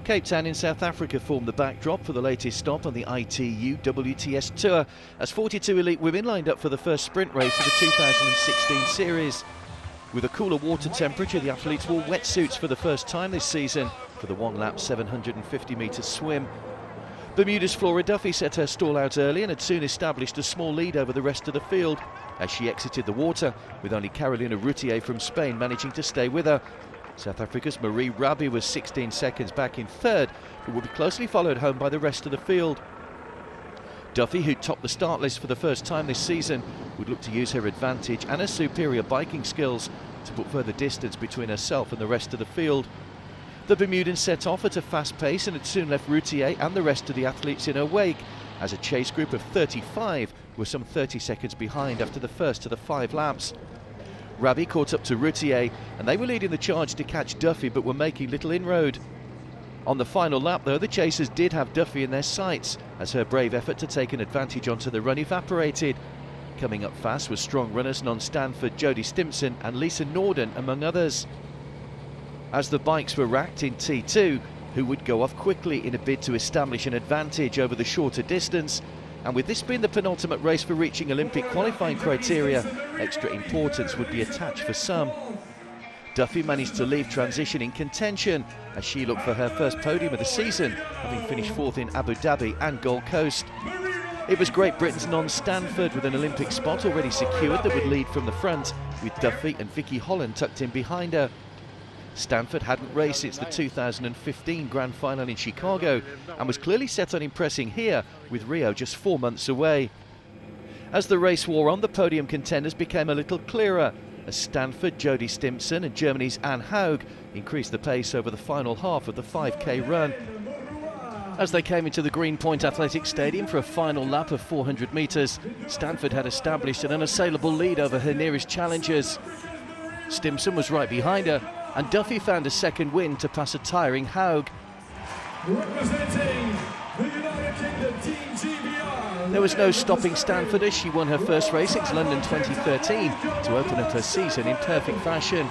Cape Town in South Africa formed the backdrop for the latest stop on the ITU WTS Tour, as 42 elite women lined up for the first sprint race of the 2016 series. With a cooler water temperature, the athletes wore wetsuits for the first time this season for the one-lap 750-metre swim. Bermuda's Flora Duffy set her stall out early and had soon established a small lead over the rest of the field as she exited the water, with only Carolina Routier from Spain managing to stay with her. South Africa's Marie Rabi was 16 seconds back in third, but would be closely followed home by the rest of the field. Duffy, who topped the start list for the first time this season, would look to use her advantage and her superior biking skills to put further distance between herself and the rest of the field. The Bermudan set off at a fast pace and had soon left Routier and the rest of the athletes in her wake, as a chase group of 35 were some 30 seconds behind after the first of the 5 laps. Rabi caught up to Routier and they were leading the charge to catch Duffy, but were making little inroad. On the final lap though, the chasers did have Duffy in their sights, as her brave effort to take an advantage onto the run evaporated. Coming up fast were strong runners Non Stanford, Jodie Stimpson and Lisa Norden, among others. As the bikes were racked in T2, who would go off quickly in a bid to establish an advantage over the shorter distance, and with this being the penultimate race for reaching Olympic qualifying criteria, extra importance would be attached for some. Duffy managed to leave transition in contention as she looked for her first podium of the season, having finished 4th in Abu Dhabi and Gold Coast. It was Great Britain's Non Stanford with an Olympic spot already secured that would lead from the front, with Duffy and Vicky Holland tucked in behind her. Stanford hadn't raced since the 2015 Grand Final in Chicago and was clearly set on impressing here, with Rio just 4 months away. As the race wore on, the podium contenders became a little clearer, as Stanford, Jodie Stimpson and Germany's Anne Haug increased the pace over the final half of the 5k run. As they came into the Greenpoint Athletic Stadium for a final lap of 400 metres, Stanford had established an unassailable lead over her nearest challengers. Stimpson was right behind her, and Duffy found a second win to pass a tiring Haug. Representing the United Kingdom, Team GBR. There was no stopping Stanford as she won her first race since London 2013 to open up her season in perfect fashion.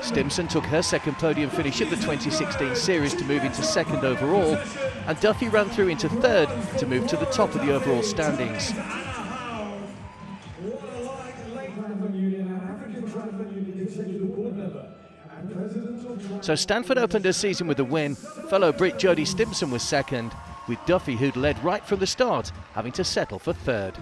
Stimpson took her second podium finish at the 2016 series to move into second overall, and Duffy ran through into third to move to the top of the overall standings. So Stanford opened her season with a win. Fellow Brit Jodie Stimpson was second, with Duffy, who'd led right from the start, having to settle for third.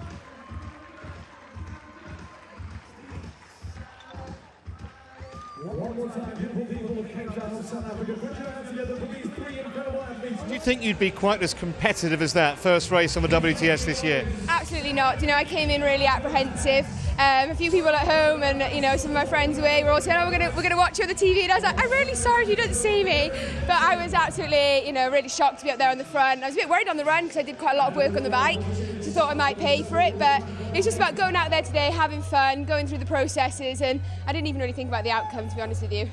Do you think you'd be quite as competitive as that first race on the WTS this year? Absolutely not. You know, I came in really apprehensive. A few people at home and some of my friends away were all saying, "Oh, we're gonna watch you on the TV," and I was like, "I'm really sorry if you don't see me." But I was absolutely, really shocked to be up there on the front. I was a bit worried on the run because I did quite a lot of work on the bike, so I thought I might pay for it. But it's just about going out there today, having fun, going through the processes, and I didn't even really think about the outcome, to be honest with you.